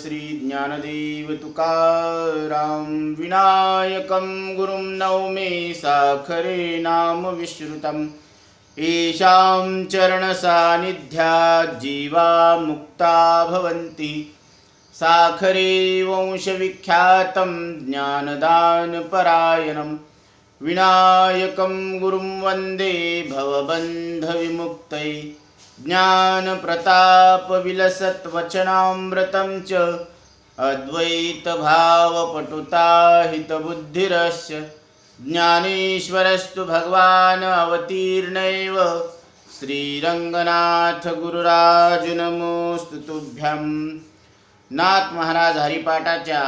श्री ज्ञानदेव तुकाराम विनायकं गुरुं नौमे साखरे नाम विश्रुतम् येषां चरणसान्निध्यात् जीवा मुक्ता भवन्ति। साखरे वंशविख्यातं ज्ञानदानपरायणं विनायकं गुरुं वन्दे भवबन्धविमुक्तये। ज्ञानप्रतापविलसत्वचनामृतं च अद्वैतभावपटुताहितबुद्धिरस्य ज्ञानेश्वरस्तु भगवान् अवतीर्णैव। श्रीरंगनाथ गुरुराज नमोस्तु तुभ्यं। नाथ महाराज हरिपाठाच्या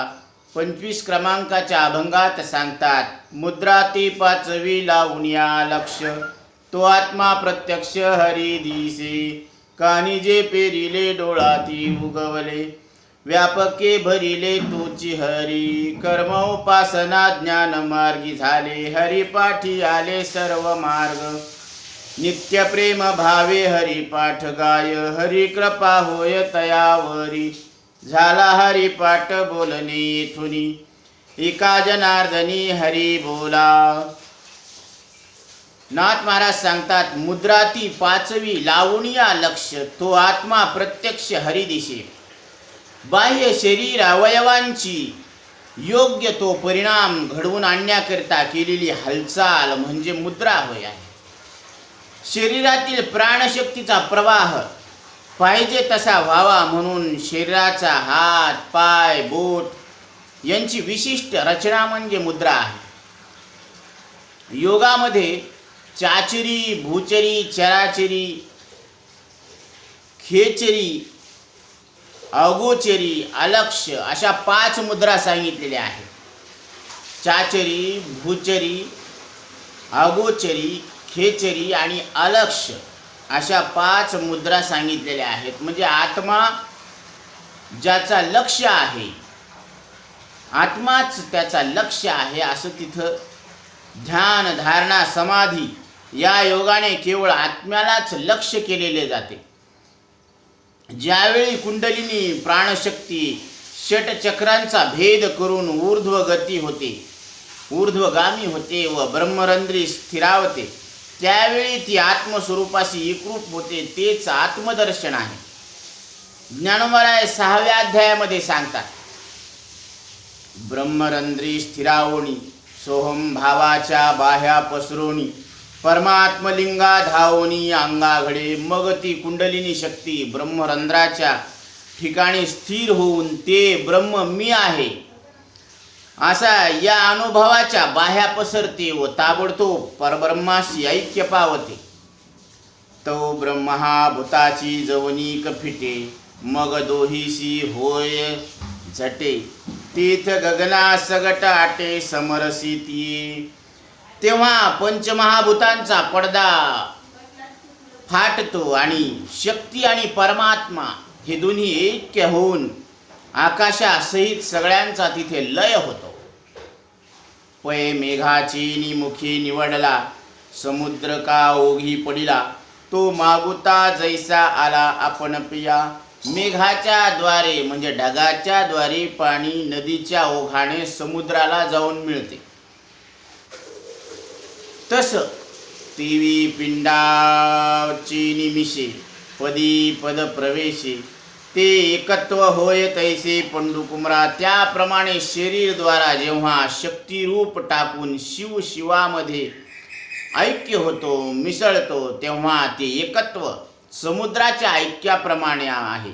25 क्रमांकाच्या अभंगात सांगतात, मुद्रा ती पाचवी लावून या लक्ष, तो आत्मा प्रत्यक्ष हरी दिसे। कानी जे पेरिले डोळाती उगवले, व्यापके भरिले तोची हरी। कर्म उपासना ज्ञान मार्गी झाले, हरिपाठी आले सर्व मार्ग। नित्य प्रेम भावे हरिपाठ गाय, हरी कृपा होय तयावरी। झाला हरिपाठ बोलणे येथुनी, एका जनार्दनी हरी बोला। नाथ महाराज सांगतात, मुद्रा ती पाचवी लावून या लक्ष, तो आत्मा प्रत्यक्ष हरी दिसे। बाह्य शरीर अवयवांची योग्य तो परिणाम घडवून आणण्याकरिता केलेली हालचाल म्हणजे मुद्रा होय आहे। शरीरातील प्राणशक्तीचा प्रवाह पाहिजे तसा व्हावा म्हणून शरीराचा हात पाय बोट यांची विशिष्ट रचना म्हणजे मुद्रा आहे। योगामध्ये चाचरी भूचरी चराचरी खेचरी अगोचरी अलक्ष्य अशा 5 मुद्रा सांगितलेल्या आहेत। चाचरी भूचरी अगोचरी खेचरी आणि अलक्ष्य अशा 5 मुद्रा सांगितलेल्या आहेत। म्हणजे आत्मा ज्याचा लक्ष्य आहे, आत्माच त्याचा लक्ष्य आहे असं तिथं ध्यान धारणा समाधी या योगाने केवळ आत्म्यालाच लक्ष्य केलेले जाते। ज्यावेळी कुंडलिनी प्राणशक्ती षटचक्रांचा भेद करून ऊर्ध्वगती होते, ऊर्ध्वगामी होते व ब्रह्मरंध्री स्थिरावते, त्यावेळी ती आत्मस्वरूपाशी एकरूप होते, तेच आत्मदर्शन आहे। ज्ञानोबराय 6व्या अध्यायामध्ये सांगतात, ब्रह्मरंध्री स्थिरावणी सोहम भावाच्या बाह्या पसरोणी, परमात्मलिंगा धावणी अंगाघडे। मग ती कुंडलिनी शक्ती ब्रह्मरंध्राच्या ठिकाणी स्थिर होऊन ते ब्रह्म मी आहे असा या अनुभवाच्या बाह्या पसरते व ताबडतोब परब्रह्माशी ऐक्य पावते। तो ब्रह्मा भूताची जवनिक फिटे, मग दोहीशी होय झटे। तीथ गगना सगट आटे समरसिती, तेव्हा पंचमहाभूतांचा पडदा फाटतो आणि शक्ती आणि परमात्मा हे दोन्ही ऐक्य होऊन आकाशासहित सगळ्यांचा तिथे लय होतो। पै मेघाची निमुखी निवडला, समुद्र का ओघी पडिला। तो मागुता जैसा आला आपण पिया, मेघाच्या द्वारे म्हणजे ढगाच्या द्वारे पाणी नदीच्या ओघाने समुद्राला जाऊन मिळते। तस तेवी पिंडाची निमिषे पदी पद प्रवेशे, ते एकत्व होय तैसे पंडुकुमरा। त्याप्रमाणे शरीरद्वारा जेव्हा शक्तिरूप टाकून शिव शिवामध्ये ऐक्य होतो मिसळतो, तेव्हा ते एकत्व समुद्राच्या ऐक्याप्रमाणे आहे।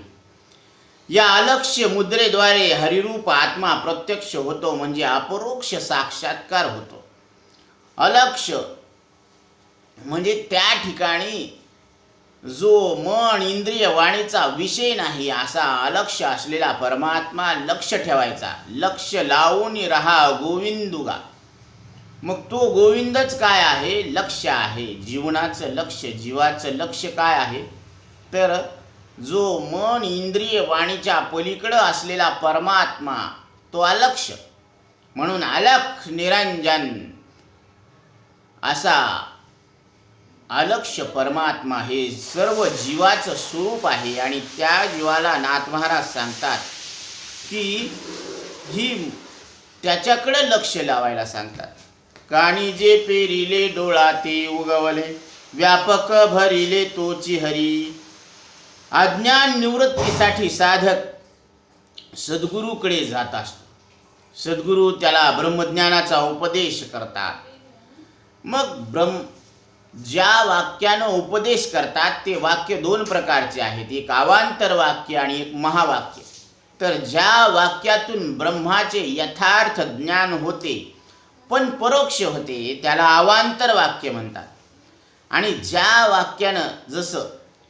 या अलक्ष्य मुद्रेद्वारे हरिरूप आत्मा प्रत्यक्ष होतो म्हणजे अपरोक्ष साक्षात्कार होतो। अलक्ष्य म्हणजे त्या ठिकाणी जो मन इंद्रिय वाणीचा विषय नाही असा अलक्ष्य असलेला परमात्मा लक्ष ठेवायचा। लक्ष लावून रहा गोविंदुगा। मग तो गोविंदच काय आहे? लक्ष्य आहे। जीवनाचं लक्ष्य, जीवाचं लक्ष्य काय आहे? तर जो मन इंद्रिय वाणीच्या पलीकडं असलेला परमात्मा तो अलक्ष्य, म्हणून अलख निरंजन असा अलक्ष्य परमात्मा हे सर्व जीवाचं स्वरूप आहे। आणि त्या जीवाला नाथ महाराज सांगतात, की ही त्याच्याकडे लक्ष लावायला सांगतात. काणी जे पेरिले डोळा ते उगवले, व्यापक भरिले तोची हरी. अज्ञान निवृत्तीसाठी साधक सद्गुरूकडे जात असतो. सद्गुरू त्याला ब्रह्मज्ञानाचा उपदेश करतात. मग ज्या वाक्यानं उपदेश करतात ते वाक्य दोन प्रकारचे आहेत, एक अवांतर वाक्य आणि एक महावाक्य. तर ज्या वाक्यातून ब्रह्माचे यथार्थ ज्ञान होते पण परोक्ष होते त्याला अवांतर वाक्य म्हणतात. आणि ज्या वाक्यानं जसं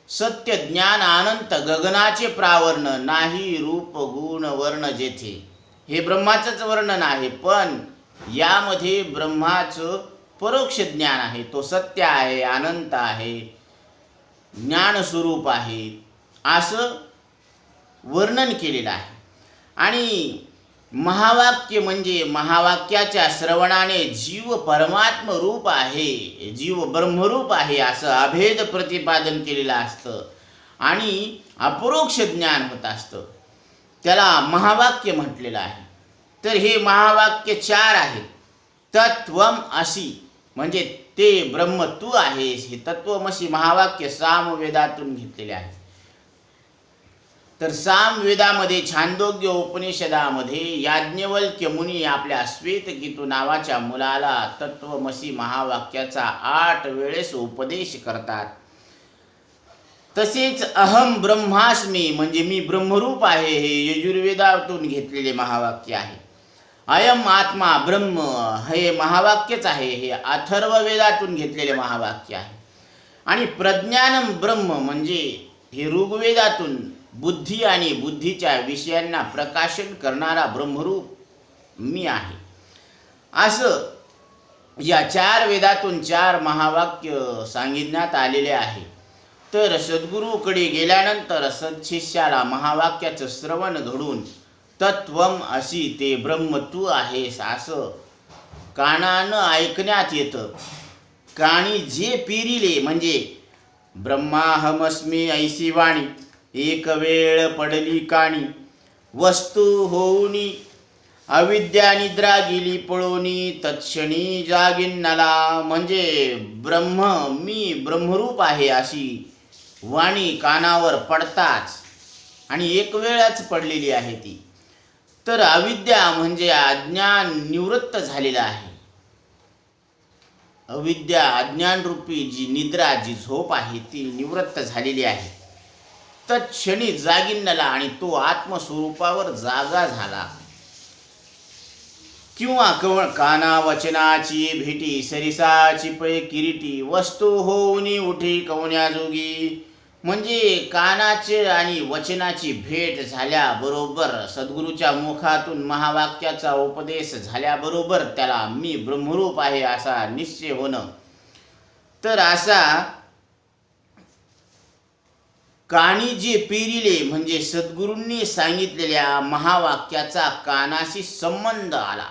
सत्य ज्ञान अनंत गगनाचे प्रावरण, नाही रूप गुण वर्ण जेथे, हे ब्रह्माचंच वर्णन आहे, पण यामध्ये ब्रह्माचं परोक्ष ज्ञान आहे, तो सत्य आहे, अनंत आहे, ज्ञानस्वरूप आहे, असं वर्णन केलेलं आहे. आणि महावाक्य म्हणजे महावाक्याच्या श्रवणाने जीव परमात्म रूप आहे, जीव ब्रह्मरूप आहे असं अभेद प्रतिपादन केलेलं असतं आणि अपरोक्ष ज्ञान होत असतं. त्याला महावाक्य म्हटलेलं आहे. तर हे महावाक्य 4 आहेत. तत्वम असी म्हणजे ते ब्रह्म तू आहेस, हे तत्वमसी महावाक्य सामवेदातून घेतलेले आहे. तर सामवेदामध्ये छांदोग्य उपनिषदामध्ये याज्ञवल्क्य मुनी आपल्या श्वेतकेतू नावाच्या मुलाला तत्वमसी महावाक्याचा 8 वेळेस उपदेश करतात. तसेच अहम ब्रह्मास्मी म्हणजे मी ब्रह्मरूप आहे हे यजुर्वेदातून घेतलेले महावाक्य आहे. अयम आत्मा ब्रह्म हे महावाक्यच आहे, हे अथर्ववेदातून घेतलेले महावाक्य आहे. आणि प्रज्ञानम ब्रह्म म्हणजे हे ऋग्वेदातून बुद्धी आणि बुद्धीच्या विषयांना प्रकाशन करणारा ब्रह्मरूप मी आहे. असं या 4 वेदातून 4 महावाक्य सांगितण्यात आलेले आहे. तर सद्गुरूकडे गेल्यानंतर सत्शिष्याला महावाक्याचं श्रवण घडून तत्वम अशी ते ब्रह्म तू आहेस असं कानानं ऐकण्यात येतं. काणी जे पिरिले म्हणजे ब्रह्माहमस्मी ऐसी वाणी, एक वेळ पडली काणी, वस्तू होऊनी अविद्या निद्रा गेली पळोनी, तत्क्षणी जागिन्नला म्हणजे ब्रह्म मी ब्रह्मरूप आहे अशी वाणी कानावर पडताच आणि एक वेळच पडलेली आहे ती. तर अविद्या म्हणजे अज्ञान निवृत्त झालेला आहे. अविद्या अज्ञानरूपी जी निद्रा जी झोप आहे ती निवृत्त झालेली आहे. तत्क्षणी जागिन्नला आणि तो आत्मस्वरूपावर जागा झाला. किंवा काना वचनाची भेटी, सरिसाची पै किरीटी, वस्तू होऊनी उठी कवन्या जोगी म्हणजे कानाचे आणि वचनाची भेट झाल्याबरोबर, सद्गुरूच्या मुखातून महावाक्याचा उपदेश झाल्याबरोबर त्याला मी ब्रह्मरूप आहे असा निश्चय होणं. तर असा कानी जे पेरिले म्हणजे सद्गुरूंनी सांगितलेल्या महावाक्याचा कानाशी संबंध आला.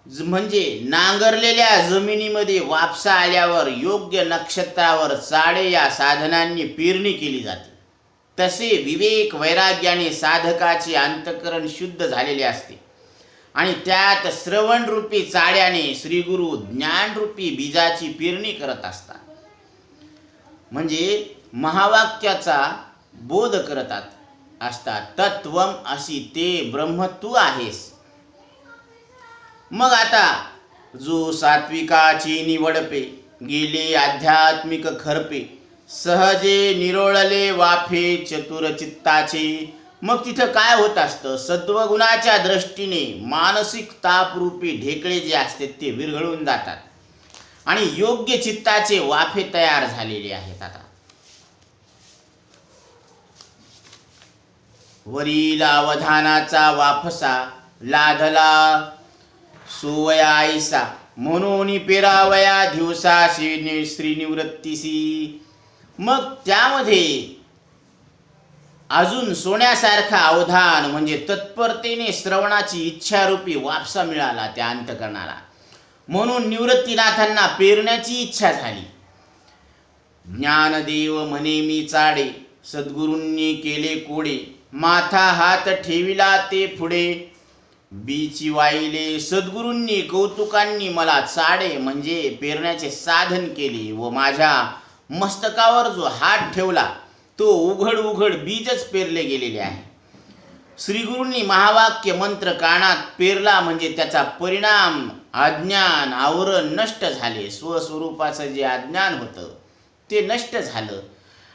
म्हणजे नांगरलेल्या जमिनीमध्ये वापसा आल्यावर योग्य नक्षत्रावर चाडे या साधनांनी पेरणी केली जाते. तसे विवेक वैराग्याने साधकाचे अंतःकरण शुद्ध झालेले असते आणि त्यात श्रवणरूपी चाड्याने श्रीगुरु ज्ञानरूपी बीजाची पेरणी करत असतात. म्हणजे महावाक्याचा बोध करतात असतात. तत्वम अशी ते ब्रह्म तू आहेस. मग आता जो सात्विकाची निवडपे, गेले आध्यात्मिक खरपे, सहजे निरोळले वाफे चतुर चित्ताचे. मग तिथं काय होत असतं, सत्वगुणाच्या दृष्टीने मानसिक तापरूपी ढेकळे जे असते ते विरघळून जातात आणि योग्य चित्ताचे वाफे तयार झालेले आहेत. आता वरील अवधानाचा वाफसा लाधला सोवया आईसा, म्हणून पेरावया दिवसाशी श्रीनिवृत्तीसी. मग त्यामध्ये अजून सोन्यासारखा अवधान म्हणजे तत्परतेने श्रवणाची इच्छारूपी वापसा मिळाला त्या अंतकरणाला. म्हणून निवृत्तीनाथांना पेरण्याची इच्छा झाली. ज्ञानदेव म्हणे मी चाडे, सद्गुरूंनी केले कोडे, माथा हात ठेविला ते पुढे, बीची वाईले सद्गुरूंनी कौतुकांनी मला चाडे म्हणजे पेरण्याचे साधन केले, व माझ्या मस्तकावर जो हात ठेवला तो उघड उघड बीजच पेरले गेलेले आहे. श्रीगुरूंनी महावाक्य मंत्र कानात पेरला म्हणजे त्याचा परिणाम अज्ञान आवरण नष्ट झाले. स्वस्वरूपाचं जे अज्ञान होतं ते नष्ट झालं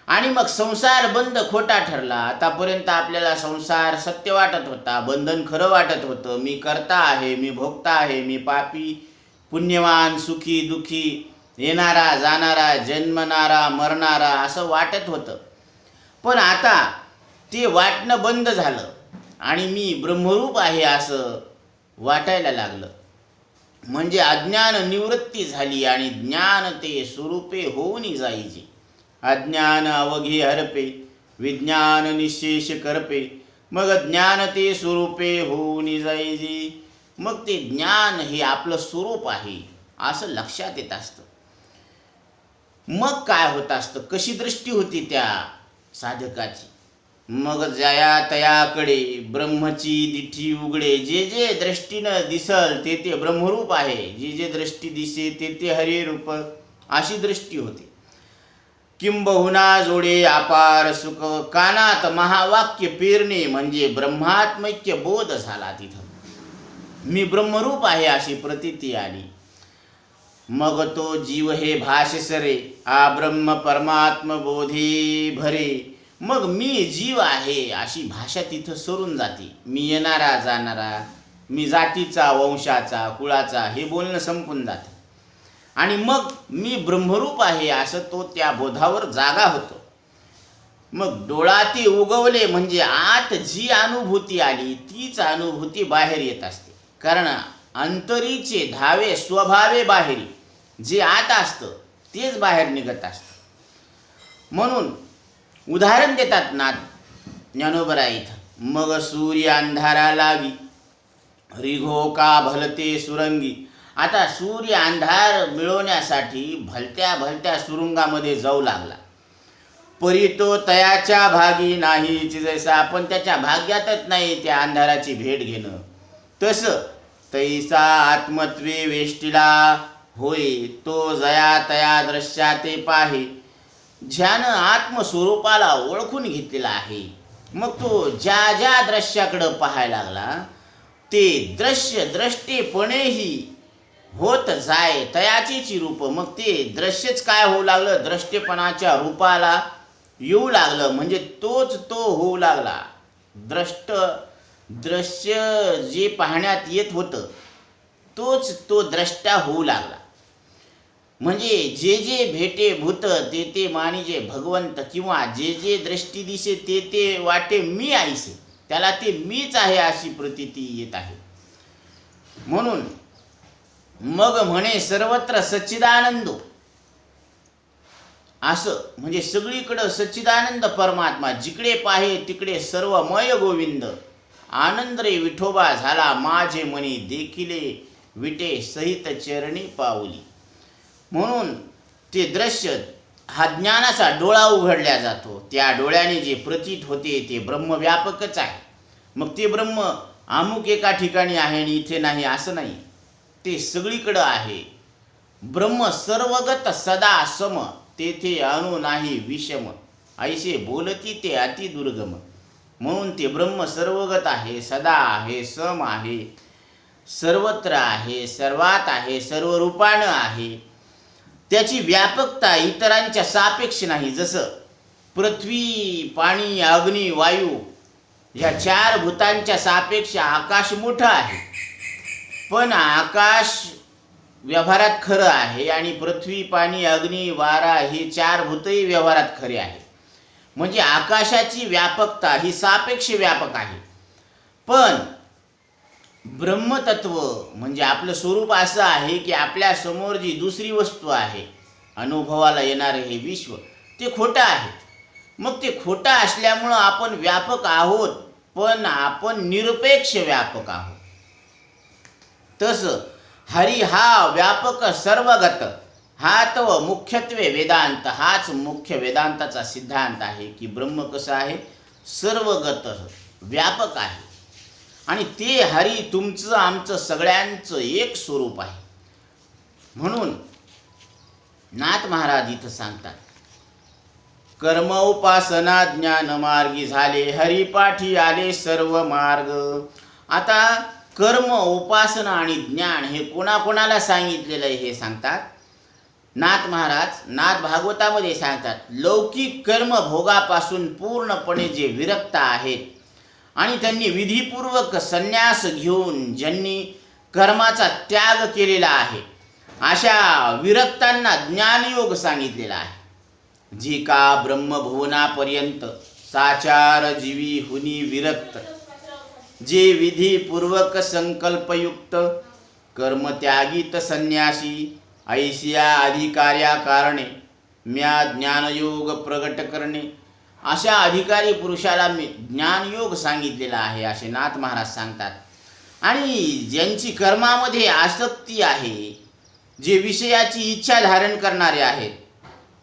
आणि मग संसार बंद खोटा ठरला. आतापर्यंत आपल्याला संसार सत्य वाटत होता, बंधन खरं वाटत होतं. मी करता आहे, मी भोगता आहे, मी पापी पुण्यवान, सुखी दुखी, येणारा जाणारा, जन्मणारा मरणारा असं वाटत होतं. पण आता ते वाटणं बंद झालं आणि मी ब्रह्मरूप आहे असं वाटायला लागलं. म्हणजे अज्ञान निवृत्ती झाली आणि ज्ञान ते स्वरूपे होऊन जाईचे. अज्ञान अवघे हरपे, विज्ञान निशेष करपे, मग ज्ञान ते स्वरूपे होऊन जाईजे. मग ते ज्ञान हे आपलं स्वरूप आहे असं लक्षात येत असतं. मग काय होत असतं, कशी दृष्टी होती त्या साधकाची. मग जया तयाकडे ब्रह्मची दिठी उघडे, जे जे दृष्टीनं दिसल ते ते ब्रह्मरूप आहे, जे जे दृष्टी दिसे ते ते हरिरूप, अशी दृष्टी होती. किंबहुना जोडे अपार सुख, कानात महावाक्य पेरणे म्हणजे ब्रह्मात्मैक्य बोध झाला. तिथं मी ब्रह्मरूप आहे अशी प्रतीती आली. मग तो जीव हे भाषसरे, आ ब्रह्म परमात्म बोधे भरे. मग मी जीव आहे अशी भाषा तिथं सरून जाते. मी येणारा जाणारा, मी जातीचा वंशाचा कुळाचा हे बोलणं संपून जाते आणि मग मी ब्रह्मरूप आहे असं तो त्या बोधावर जागा होतो. मग डोळाती उगवले म्हणजे आत जी अनुभूती आली तीच अनुभूती बाहेर येत असते. कारण अंतरीचे धावे स्वभावे बाहेरी, जे आत असतं तेच बाहेर निघत असतं. म्हणून उदाहरण देतात ना ज्ञानोबरा इथं, मग सूर्य अंधारा लावी, रिघो का भलते सुरंगी. आता सूर्य अंधार मिळवण्यासाठी भलत्या भलत्या सुरुंगामध्ये जाऊ लागला. परी तो तयाच्या भागी नाही, जैसा आपण त्याच्या भाग्यातच नाही त्या अंधाराची भेट घेणं, तसं तैसा आत्मत्वे वेष्टीला होय, तो जया तया दृश्याते पाहे. ज्यानं आत्मस्वरूपाला ओळखून घेतलेला आहे, मग तो ज्या ज्या दृश्याकडं पाहायला लागला ते दृश्य द्रष्टेपणेही होत जाय तयाचेची रूप. मग ते दृश्यच काय होऊ लागलं, द्रष्टेपणाच्या रूपाला येऊ लागलं म्हणजे तोच तो होऊ लागला. दृश्य जे पाहण्यात येत होतं तोच तो द्रष्टा होऊ लागला. म्हणजे जे जे भेटे भूत ते ते मानिजे भगवंत, किंवा जे जे दृष्टी दिसे ते ते वाटे मी आईसे, त्याला ते मीच आहे अशी प्रतीती येत आहे. म्हणून मग म्हणे सर्वत्र सच्चिदानंदो, असं म्हणजे सगळीकडं सच्चिदानंद परमात्मा, जिकडे पाहे तिकडे सर्वमय गोविंद. आनंद रे विठोबा झाला माझे मनी, देखिले विटे सहित चरणी पाऊली. म्हणून ते दृश्य हा ज्ञानाचा डोळा उघडला जातो. त्या डोळ्याने जे प्रतीत होते ते ब्रह्मव्यापकच आहे. मग ते ब्रह्म अमुक एका ठिकाणी आहे आणि इथे नाही असं नाही, ते सगळीकडं आहे. ब्रह्म सर्वगत सदा सम, तेथे अणु नाही विषम, ऐसे बोलती ते अति दुर्गम. म्हणून ते ब्रह्म सर्वगत आहे, सदा आहे, सम आहे, सर्वत्र आहे, सर्वात आहे, सर्व रूपानं आहे. त्याची व्यापकता इतरांच्या सापेक्ष नाही. जसं पृथ्वी पाणी अग्नी वायू या चार भूतांच्या सापेक्ष आकाश मोठं आहे, पण आकाश व्यवहारात खरं आहे आणि पृथ्वी पाणी अग्नी वारा हे चार भूतही व्यवहारात खरे आहे. म्हणजे आकाशाची व्यापकता ही सापेक्ष व्यापक आहे. पण ब्रह्मतत्व म्हणजे आपलं स्वरूप असं आहे की आपल्या समोर जी दुसरी वस्तू आहे, अनुभवाला येणारे हे विश्व, ते खोटं आहे. मग ते खोटं असल्यामुळं आपण व्यापक आहोत, पण आपण निरपेक्ष व्यापक आहोत. तसं हरी हा व्यापक सर्वगत, हा तो मुख्यत्वे वेदांत, हाच मुख्य वेदांताचा सिद्धांत आहे की ब्रह्म कसं आहे, सर्वगत व्यापक आहे आणि ते हरी तुमचं आमचं सगळ्यांचं एक स्वरूप आहे. म्हणून नाथ महाराज इथं सांगतात, कर्म उपासना ज्ञान मार्गी झाले, हरिपाठी आले सर्व मार्ग. आता कर्म उपासना आणि ज्ञान हे कोणाकोणाला सांगितलेलं आहे हे सांगतात नाथ महाराज. नाथ भागवतामध्ये सांगतात, लौकिक कर्म भोगापासून पूर्णपणे जे विरक्त आहेत आणि त्यांनी विधिपूर्वक संन्यास घेऊन ज्यांनी कर्माचा त्याग केलेला आहे, अशा विरक्तांना ज्ञानयोग सांगितलेला आहे. जी का ब्रह्मभुवनापर्यंत साचार जीवी हुनी विरक्त, जे विधिपूर्वक संकल्पयुक्त कर्मत्यागीत संन्यासी, ऐसिया अधिकार्या कारणे म्या ज्ञानयोग प्रगट करणे. अशा अधिकारी पुरुषाला मी ज्ञानयोग सांगितलेला आहे असे नाथ महाराज सांगतात. आणि ज्यांची कर्मामध्ये आसक्ती आहे, जे विषयाची इच्छा धारण करणारे आहेत,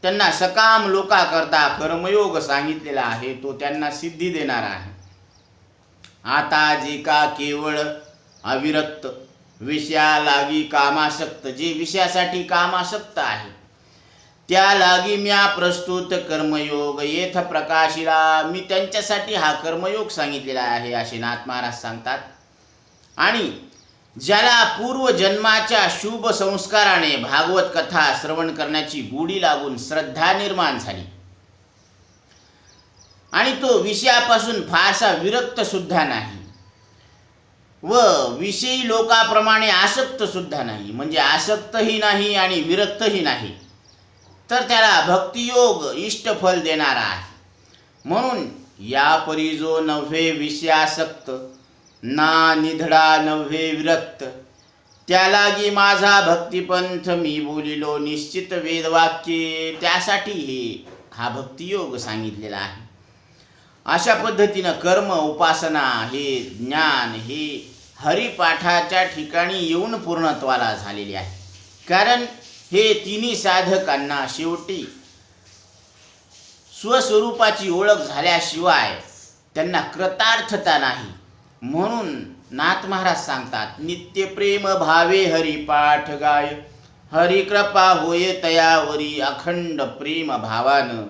त्यांना सकाम लोकाकरता कर्मयोग सांगितलेला आहे, तो त्यांना सिद्धी देणारा आहे. आता जे का केवळ अविरक्त विषया लागी कामासक्त, जे विषयासाठी कामासक्त आहे, त्या लागी म्या प्रस्तुत कर्मयोग येथ प्रकाशिला, मी त्यांच्यासाठी हा कर्मयोग सांगितलेला आहे असे नाथ महाराज सांगतात. आणि ज्याला पूर्वजन्माच्या शुभ संस्काराने भागवत कथा श्रवण करण्याची गोडी लागून श्रद्धा निर्माण झाली आणि तो विषयापासून फारसा विरक्त सुद्धा नाही व विषयी लोकाप्रमाणे आसक्त सुद्धा नाही, म्हणजे आसक्तही नाही आणि विरक्तही नाही, तर त्याला भक्तियोग इष्टफल देणारा आहे. म्हणून या परी जो नव्हे विषयासक्त, ना निधडा नव्हे विरक्त, त्यालागी माझा भक्तिपंथ मी बोलिलो निश्चित वेदवाक्ये, त्यासाठी हा भक्तियोग सांगितलेला आहे. अशा पद्धतीनं कर्म उपासना हे ज्ञान हे हरिपाठाच्या ठिकाणी येऊन पूर्णत्वाला झालेले आहे. कारण हे तिन्ही साधकांना शेवटी स्वस्वरूपाची ओळख झाल्याशिवाय त्यांना कृतार्थता नाही. म्हणून नाथ महाराज सांगतात, नित्य प्रेम भावे हरिपाठ गाय, हरिकृपा होय तयावरी अखंड प्रेम भावानं.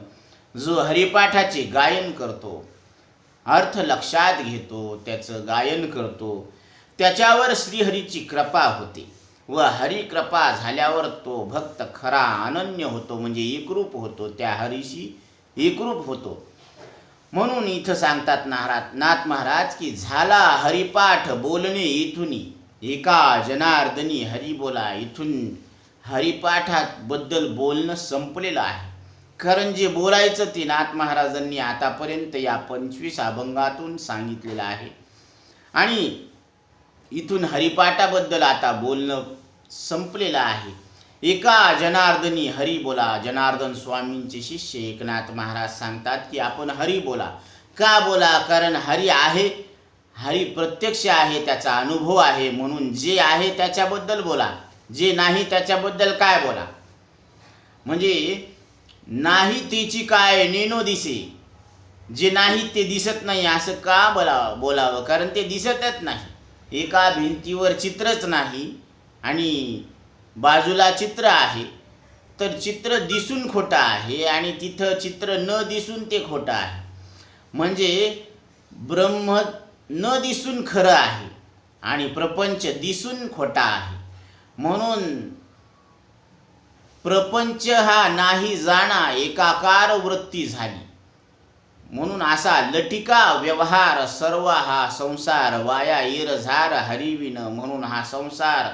जो हरिपाठाचे गायन करतो, अर्थ लक्षात घेतो, त्याचं गायन करतो, त्याच्यावर श्रीहरीची कृपा होते व हरिकृपा झाल्यावर तो भक्त खरा अनन्य होतो, म्हणजे एकरूप होतो, त्या हरीशी एकरूप होतो. म्हणून इथं सांगतात नाथ महाराज की झाला हरिपाठ बोलणे इथुनी, एका जनार्दनी हरी बोला. इथून हरिपाठात बद्दल बोलणं संपलेलं आहे. कारण जे बोलायचं ते नाथ महाराजांनी आतापर्यंत या 25 अभंगातून सांगितलेलं आहे आणि इथून हरिपाठाबद्दल आता बोलणं संपलेलं आहे. एका जनार्दनी हरी बोला. जनार्दन स्वामींचे शिष्य एकनाथ महाराज सांगतात की आपण हरी बोला. का बोला? कारण हरी आहे, हरी प्रत्यक्ष आहे, त्याचा अनुभव आहे. म्हणून जे आहे त्याच्याबद्दल बोला, जे नाही त्याच्याबद्दल काय बोला. म्हणजे नाही तेची काय नेनो दिसे, जे नाही ते दिसत नाही असं का बोलावं? कारण ते दिसतच नाही. एका भिंतीवर चित्रच नाही आणि बाजूला चित्र आहे, तर चित्र दिसून खोटं आहे आणि तिथं चित्र न दिसून ते खोटं आहे. म्हणजे ब्रह्म न दिसून खरं आहे आणि प्रपंच दिसून खोटा आहे. म्हणून प्रपंच हा नाही जाणा एकाकार वृत्ती झाली. म्हणून असा लटिका व्यवहार सर्व हा संसार वाया येरझार हरिविन. म्हणून हा संसार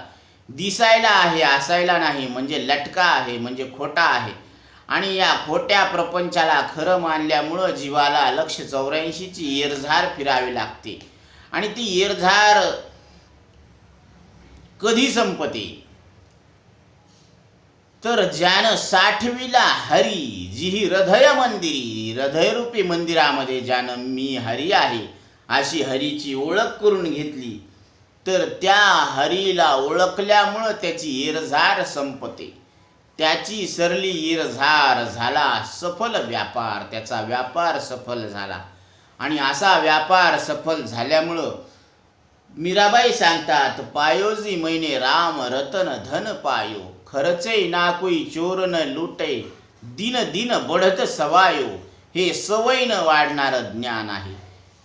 दिसायला आहे, असायला नाही, म्हणजे लटका आहे, म्हणजे खोटा आहे. आणि या खोट्या प्रपंचाला खरं मानल्यामुळं जीवाला 184ची येरझार फिरावी लागते. आणि ती येरझार कधी संपते? तर ज्यानं साठविला हरी जिही हृदय मंदिरी, हृदयरूपी मंदिरामध्ये ज्यानं मी हरी आहे अशी हरीची ओळख करून घेतली, तर त्या हरीला ओळखल्यामुळं त्याची येरझार संपते. त्याची सरली येरझार झाला सफल व्यापार, त्याचा व्यापार सफल झाला. आणि असा व्यापार सफल झाल्यामुळं मीराबाई सांगतात, पायोजी मैने राम रतन धन पायो, खर्चे ना कोई चोर न लुटे, दिन दिन बढत सवायो. हे सवयीनं वाढणारं ज्ञान आहे.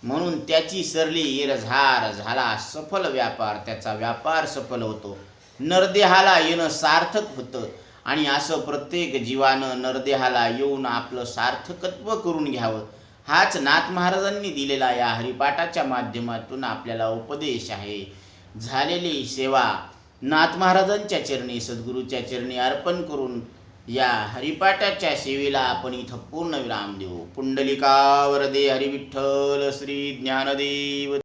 म्हणून त्याची सरली येरझार झाला सफल व्यापार, त्याचा व्यापार सफल होतो. नरदेहाला येणं सार्थक होतं. आणि असं प्रत्येक जीवानं नरदेहाला येऊन आपलं सार्थकत्व करून घ्यावं. हाच नाथ महाराजांनी दिलेला या हरिपाठाच्या माध्यमातून आपल्याला उपदेश आहे. झालेली सेवा नाथ महाराजांच्या चरणी, सद्गुरूच्या चरणी अर्पण करून या हरिपाठाच्या सेवेला आपण इथं पूर्ण विराम देऊ. पुंडलिका वरदे हरिविठ्ठल श्री ज्ञानदेव.